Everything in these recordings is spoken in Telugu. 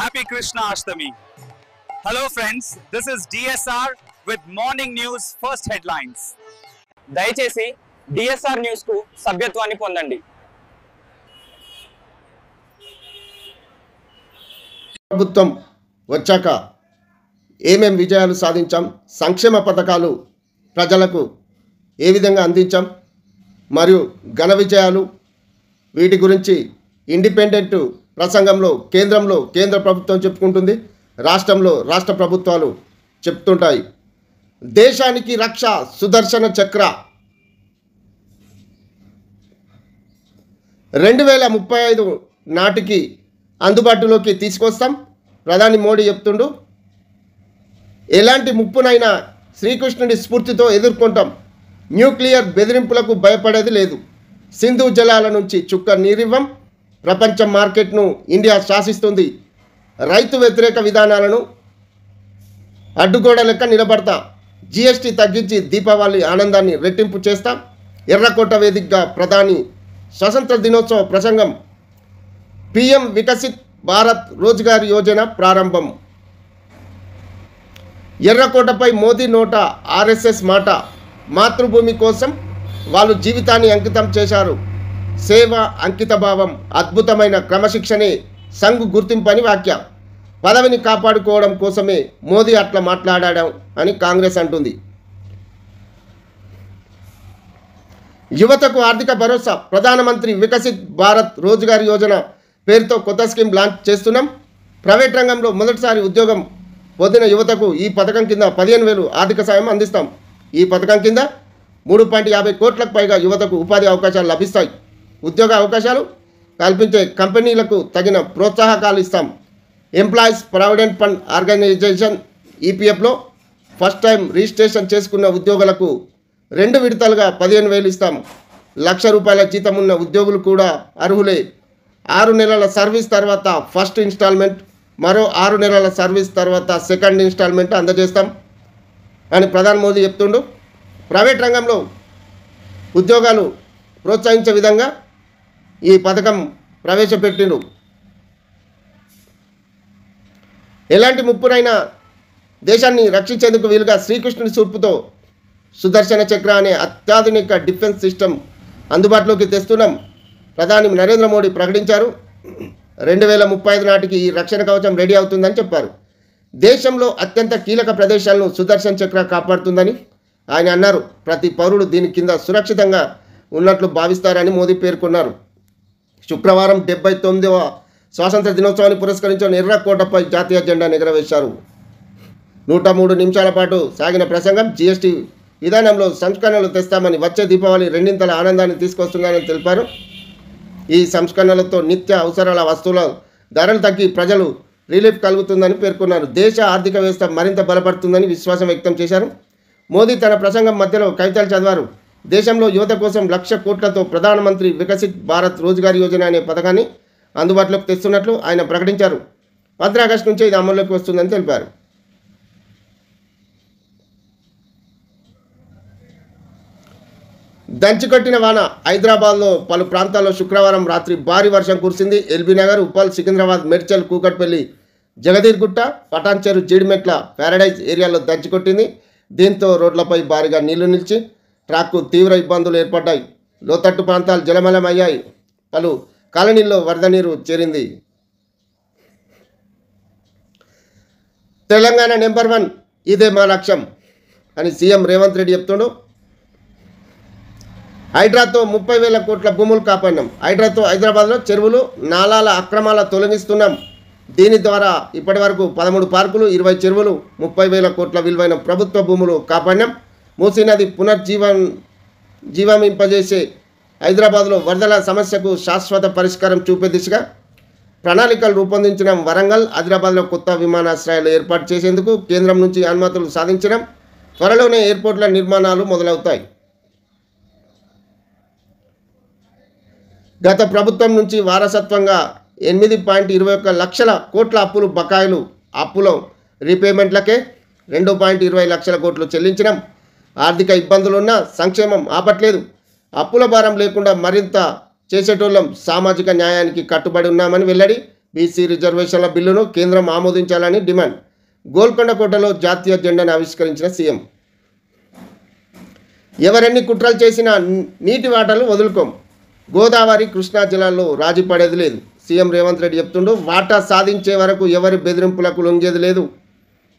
Happy Krishna Ashtami. Hello friends, this is DSR with morning news first headlines. దయచేసి డిఎస్ఆర్ న్యూస్ కు సభ్యత్వాన్ని పొందండి. ప్రభుత్వం వచ్చాక ఏమేం విజయాలు సాధించాం, సంక్షేమ పథకాలు ప్రజలకు ఏ విధంగా అందించాం మరియు ఘన విజయాలు, వీటి గురించి ఇండిపెండెంట్ ప్రసంగంలో కేంద్ర ప్రభుత్వం చెప్పుకుంటుంది, రాష్ట్రంలో రాష్ట్ర ప్రభుత్వాలు చెప్తుంటాయి. దేశానికి రక్ష సుదర్శన చక్ర 2035 నాటికి అందుబాటులోకి తీసుకొస్తాం. ప్రధాని మోడీ చెప్తుండు. ఎలాంటి ముప్పునైనా శ్రీకృష్ణుడి స్ఫూర్తితో ఎదుర్కొంటాం. న్యూక్లియర్ బెదిరింపులకు భయపడేది లేదు. సింధు జలాల నుంచి చుక్క నీరివ్వం. ప్రపంచ మార్కెట్ను ఇండియా శాసిస్తుంది. రైతు వ్యతిరేక విధానాలను అడ్డుగోడ లెక్క నిలబడతా. జీఎస్టీ తగ్గించి దీపావళి ఆనందాన్ని రెట్టింపు చేస్తాం. ఎర్రకోట వేదికగా ప్రధాని స్వతంత్ర దినోత్సవ ప్రసంగం. పీఎం వికసిత్ భారత్ రోజ్గార్ యోజన ప్రారంభం. ఎర్రకోటపై మోదీ నోట ఆర్ఎస్ఎస్ మాట. మాతృభూమి కోసం వాళ్ళు జీవితాన్ని అంకితం చేశారు. సేవ, అంకితభావం, అద్భుతమైన క్రమశిక్షణే సంఘ్ గుర్తింపని వ్యాఖ్య. పదవిని కాపాడుకోవడం కోసమే మోదీ అట్లా మాట్లాడాడు అని కాంగ్రెస్ అంటుంది. యువతకు ఆర్థిక భరోసా. ప్రధానమంత్రి వికసిత్ భారత్ రోజ్గార్ యోజన పేరుతో కొత్త స్కీమ్ లాంచ్ చేస్తున్నాం. ప్రైవేట్ రంగంలో మొదటిసారి ఉద్యోగం పొందిన యువతకు ఈ పథకం కింద 15,000 ఆర్థిక సాయం అందిస్తాం. ఈ పథకం కింద 3.50 కోట్లకు పైగా యువతకు ఉపాధి అవకాశాలు లభిస్తాయి. ఉద్యోగ అవకాశాలు కల్పించే కంపెనీలకు తగిన ప్రోత్సాహకాలు ఇస్తాం. ఎంప్లాయీస్ ప్రావిడెంట్ ఫండ్ ఆర్గనైజేషన్ ఈపీఎఫ్లో ఫస్ట్ టైం రిజిస్ట్రేషన్ చేసుకున్న ఉద్యోగులకు 2 విడతలుగా 15,000 ఇస్తాం. ₹1,00,000 జీతం ఉన్న ఉద్యోగులు కూడా అర్హులే. 6 నెలల సర్వీస్ తర్వాత ఫస్ట్ ఇన్స్టాల్మెంట్, మరో 6 నెలల సర్వీస్ తర్వాత సెకండ్ ఇన్స్టాల్మెంట్ అందజేస్తాం అని ప్రధాని మోదీ చెప్తుండు. ప్రైవేట్ రంగంలో ఉద్యోగాలు ప్రోత్సహించే విధంగా ఈ పథకం ప్రవేశపెట్టిండు. ఎలాంటి ముప్పునైనా దేశాన్ని రక్షించేందుకు వీలుగా శ్రీకృష్ణుడి సూర్పుతో సుదర్శన చక్ర అనే అత్యాధునిక డిఫెన్స్ సిస్టమ్ అందుబాటులోకి తెస్తున్నాం. ప్రధాని నరేంద్ర మోడీ ప్రకటించారు. 2035 నాటికి ఈ రక్షణ కవచం రెడీ అవుతుందని చెప్పారు. దేశంలో అత్యంత కీలక ప్రదేశాలను సుదర్శన చక్ర కాపాడుతుందని ఆయన అన్నారు. ప్రతి పౌరుడు దీని కింద సురక్షితంగా ఉన్నట్లు భావిస్తారని మోదీ పేర్కొన్నారు. శుక్రవారం 79వ స్వాతంత్ర దినోత్సవాన్ని పురస్కరించుకొని ఎర్రకోటపై జాతీయ జెండా ఎగురవేశారు. 103 నిమిషాల పాటు సాగిన ప్రసంగం జీఎస్టీ విధానంలో సంస్కరణలు తెస్తామని, వచ్చే దీపావళి రెండింతల ఆనందాన్ని తీసుకొస్తుందని తెలిపారు. ఈ సంస్కరణలతో నిత్య అవసరాల వస్తువుల ధరలు తగ్గి ప్రజలు రిలీఫ్ కలుగుతుందని పేర్కొన్నారు. దేశ ఆర్థిక వ్యవస్థ మరింత బలపడుతుందని విశ్వాసం వ్యక్తం చేశారు. మోదీ తన ప్రసంగం మధ్యలో కవితలు చదివారు. దేశంలో యువత కోసం 1,00,000 కోట్లతో ప్రధానమంత్రి వికసిత్ భారత్ రోజ్గార్ యోజన అనే పథకాన్ని అందుబాటులోకి తెస్తున్నట్లు ఆయన ప్రకటించారు. 15 ఆగస్టు నుంచే ఇది అమల్లోకి వస్తుందని తెలిపారు. దంచికొట్టిన వాన. హైదరాబాద్లో పలు ప్రాంతాల్లో శుక్రవారం రాత్రి భారీ వర్షం కురిసింది. ఎల్బీనగర్, ఉప్పల్, సికింద్రాబాద్, మేడ్చల్, కూకట్పల్లి, జగదీర్గుట్ట, పటాన్చెరు, జీడిమెట్ల, ప్యారడైజ్ ఏరియాల్లో దంచికొట్టింది. దీంతో రోడ్లపై భారీగా నీళ్లు నిలిచి ట్రాక్కు తీవ్ర ఇబ్బందులు ఏర్పడ్డాయి. లోతట్టు ప్రాంతాలు జలమయమయ్యాయి. పలు కాలనీల్లో వరద నీరు చేరింది. తెలంగాణ నెంబర్ 1, ఇదే మా లక్ష్యం అని సీఎం రేవంత్ రెడ్డి చెప్తుండు. హైడ్రాతో 30,000 కోట్ల భూములు కాపాడినాం. హైడ్రాతో హైదరాబాద్లో చెరువులు, నాలాల అక్రమాల తొలగిస్తున్నాం. దీని ద్వారా ఇప్పటి వరకు 13 పార్కులు, 20 చెరువులు, 30,000 కోట్ల విలువైన ప్రభుత్వ భూములు కాపాడినాం. మూసీ నది జీవమింపజేసే హైదరాబాద్లో వరదల సమస్యకు శాశ్వత పరిష్కారం చూపే దిశగా ప్రణాళికలు రూపొందించడం. వరంగల్, ఆదిలాబాద్లో కొత్త విమానాశ్రయాలు ఏర్పాటు చేసేందుకు కేంద్రం నుంచి అనుమతులు సాధించడం. త్వరలోనే ఎయిర్పోర్ట్ల నిర్మాణాలు మొదలవుతాయి. గత ప్రభుత్వం నుంచి వారసత్వంగా 8.21 లక్షల కోట్ల అప్పులు బకాయిలు. అప్పులో రీపేమెంట్లకే 2.20 లక్షల కోట్లు చెల్లించడం. ఆర్థిక ఇబ్బందులున్నా సంక్షేమం ఆపట్లేదు. అప్పుల భారం లేకుండా మరింత చేసేటోళ్ళం. సామాజిక న్యాయానికి కట్టుబడి ఉన్నామని వెల్లడి. బీసీ రిజర్వేషన్ల బిల్లును కేంద్రం ఆమోదించాలని డిమాండ్. గోల్కొండ కోటలో జాతీయ జెండాను ఆవిష్కరించిన సీఎం. ఎవరెన్ని కుట్రలు చేసినా నీటి వాటాలు వదులుకోం. గోదావరి కృష్ణా జిల్లాల్లో రాజీ పడేది లేదు. సీఎం రేవంత్ రెడ్డి చెప్తుండు, వాటా సాధించే వరకు ఎవరి బెదిరింపులకు లొంగేది లేదు.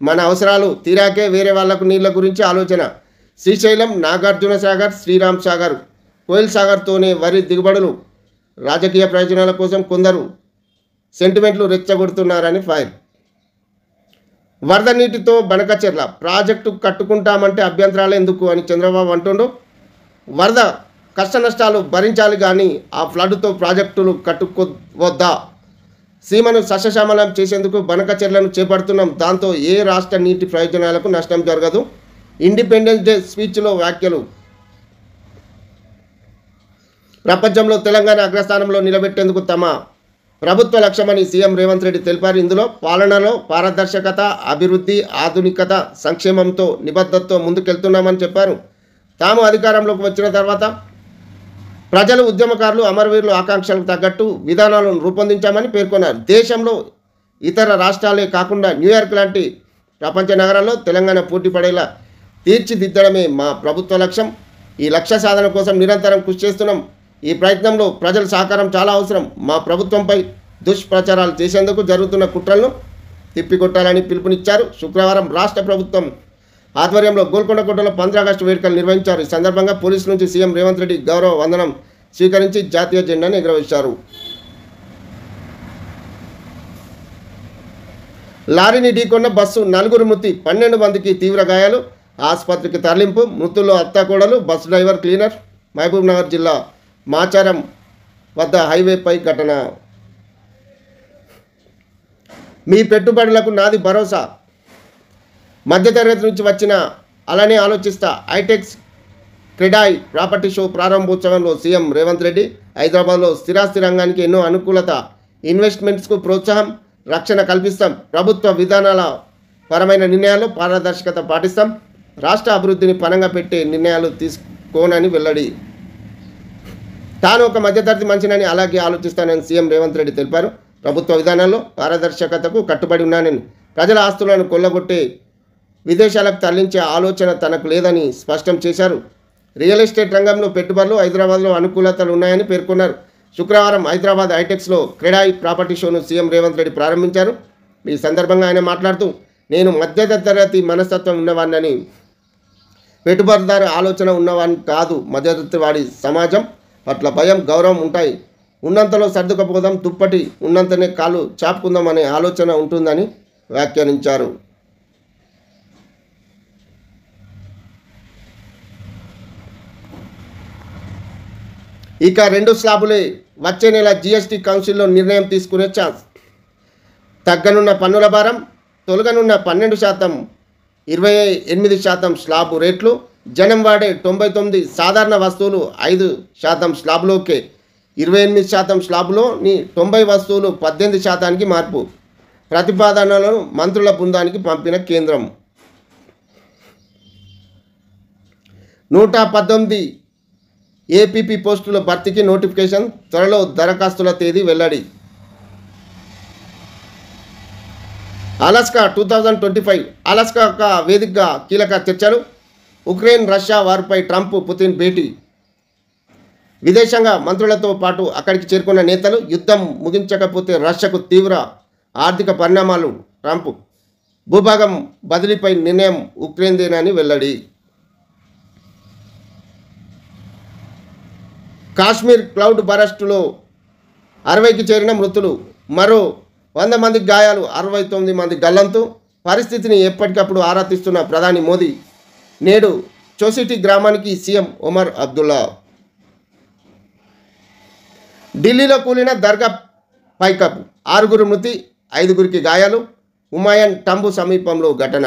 మన అవసరాలు తీరాకే వేరే వాళ్లకు నీళ్ల గురించి ఆలోచన. శ్రీశైలం, నాగార్జున సాగర్, శ్రీరామ్ సాగర్, కోయిల్ సాగర్తోనే వరి దిగుబడులు. రాజకీయ ప్రయోజనాల కోసం కొందరు సెంటిమెంట్లు రెచ్చగొడుతున్నారని ఫైర్. వరద నీటితో బనకచెర్ల ప్రాజెక్టు కట్టుకుంటామంటే అభ్యంతరాలు ఎందుకు అని చంద్రబాబు అంటుండు. వరద కష్ట నష్టాలు భరించాలి కానీ ఆ ఫ్లడ్తో ప్రాజెక్టులు కట్టుకోవద్దా? సీమను సస్యశ్యామలం చేసేందుకు బనకచెర్లను చేపడుతున్నాం. దాంతో ఏ రాష్ట్ర నీటి ప్రయోజనాలకు నష్టం జరగదు. ఇండిపెండెన్స్ డే స్పీచ్లో వ్యాఖ్యలు. ప్రపంచంలో తెలంగాణ అగ్రస్థానంలో నిలబెట్టేందుకు తమ ప్రభుత్వ లక్ష్యమని సీఎం రేవంత్ రెడ్డి తెలిపారు. ఇందులో పాలనలో పారదర్శకత, అభివృద్ధి, ఆధునికత, సంక్షేమంతో నిబద్ధతతో ముందుకెళ్తున్నామని చెప్పారు. తాము అధికారంలోకి వచ్చిన తర్వాత ప్రజలు, ఉద్యమకారులు, అమరవీరుల ఆకాంక్షలకు తగ్గట్టు విధానాలను రూపొందించామని పేర్కొన్నారు. దేశంలో ఇతర రాష్ట్రాలే కాకుండా న్యూయార్క్ లాంటి ప్రపంచ నగరాల్లో తెలంగాణ పోటీ పడేలా తీర్చిదిద్దడమే మా ప్రభుత్వ లక్ష్యం. ఈ లక్ష్య సాధన కోసం నిరంతరం కృషి చేస్తున్నాం. ఈ ప్రయత్నంలో ప్రజల సహకారం చాలా అవసరం. మా ప్రభుత్వంపై దుష్ప్రచారాలు చేసేందుకు జరుగుతున్న కుట్రలను తిప్పికొట్టాలని పిలుపునిచ్చారు. శుక్రవారం రాష్ట్ర ప్రభుత్వం ఆధ్వర్యంలో గోల్కొండ కోటలో 15 ఆగస్టు వేడుకలు నిర్వహించారు. ఈ సందర్భంగా పోలీసుల నుంచి సీఎం రేవంత్ రెడ్డి గౌరవ వందనం స్వీకరించి జాతీయ జెండాను ఎగురవేశారు. లారీని ఢీకొన్న బస్సు, 4 మృతి, 12 మందికి తీవ్ర గాయాలు. ఆసుపత్రికి తరలింపు. మృతుల్లో అత్తాకోడలు. Bus driver, cleaner. Mahabubnagar జిల్లా మాచారం వద్ద హైవేపై ఘటన. మీ పెట్టుబడులకు నాది భరోసా. మధ్యతరగతి నుంచి వచ్చిన అలానే ఆలోచిస్తా ఐటెక్స్ క్రెడాయి ప్రాపర్టీ షో ప్రారంభోత్సవంలో సీఎం రేవంత్ రెడ్డి. హైదరాబాద్లో స్థిరాస్తి రంగానికి ఎన్నో అనుకూలత, ఇన్వెస్ట్మెంట్స్కు ప్రోత్సాహం, రక్షణ కల్పిస్తాం. ప్రభుత్వ విధానాల పరమైన నిర్ణయాలు పారదర్శకత పాటిస్తాం. రాష్ట్ర అభివృద్ధిని పనంగా పెట్టే నిర్ణయాలు తీసుకోనని వెల్లడి. తాను ఒక మధ్యతరగతి మనిషినని అలాగే ఆలోచిస్తానని సీఎం రేవంత్ రెడ్డి తెలిపారు. ప్రభుత్వ విధానాల్లో పారదర్శకతకు కట్టుబడి ఉన్నానని, ప్రజల ఆస్తులను కొల్లగొట్టే విదేశాలకు తరలించే ఆలోచన తనకు లేదని స్పష్టం చేశారు. రియల్ ఎస్టేట్ రంగంలో పెట్టుబడులు హైదరాబాద్లో అనుకూలతలు ఉన్నాయని పేర్కొన్నారు. శుక్రవారం హైదరాబాద్ ఐటెక్స్లో క్రెడాయి ప్రాపర్టీ షోను సీఎం రేవంత్ రెడ్డి ప్రారంభించారు. ఈ సందర్భంగా ఆయన మాట్లాడుతూ, నేను మధ్యతరగతి మనస్తత్వం ఉన్నవాడిని, పెట్టుబడిదారు ఆలోచన ఉన్నవాడిని కాదు. మధ్యతరగతి వాడి సమాజం పట్ల భయం, గౌరవం ఉంటాయి. ఉన్నంతలో సర్దుకపోదాం, దుప్పటి ఉన్నంతనే కాలు చాపుకుందాం అనే ఆలోచన ఉంటుందని వ్యాఖ్యానించారు. ఇక 2 స్లాబులే వచ్చే నెల జీఎస్టీ కౌన్సిల్లో నిర్ణయం తీసుకునే ఛాన్స్. తగ్గనున్న పన్నుల భారం, తొలగనున్న 12%, 28% స్లాబు రేట్లు. జనం వాడే 99 సాధారణ వస్తువులు 5% స్లాబులోకే, 28% స్లాబులోని 90 వస్తువులు 18%కి మార్పు. ప్రతిపాదనలను మంత్రుల బృందానికి పంపిన కేంద్రం. 119 ఏపీపీ పోస్టుల భర్తీకి నోటిఫికేషన్. త్వరలో దరఖాస్తుల తేదీ వెల్లడి. అలాస్కా 2025 అలాస్కా వేదికగా కీలక చర్చలు. ఉక్రెయిన్ రష్యా వారిపై ట్రంప్, పుతిన్ భేటీ. విదేశాంగ మంత్రులతో పాటు అక్కడికి చేరుకున్న నేతలు. యుద్ధం ముగించకపోతే రష్యాకు తీవ్ర ఆర్థిక పరిణామాలు. ట్రంప్ భూభాగం బదిలీపై నిర్ణయం ఉక్రెయిన్దేనని వెల్లడి. కాశ్మీర్ క్లౌడ్ బరస్టులో 60కి చేరిన మృతులు, మరో 100 మందికి గాయాలు, 69 మంది గల్లంతు. పరిస్థితిని ఎప్పటికప్పుడు ఆరా తీస్తున్న ప్రధాని మోదీ. నేడు చోసిటీ గ్రామానికి సీఎం ఒమర్ అబ్దుల్లా. ఢిల్లీలో కూలిన దర్గా పైకప్పు, 6 మృతి, 5 గాయాలు. హుమాయూన్ టంబు సమీపంలో ఘటన.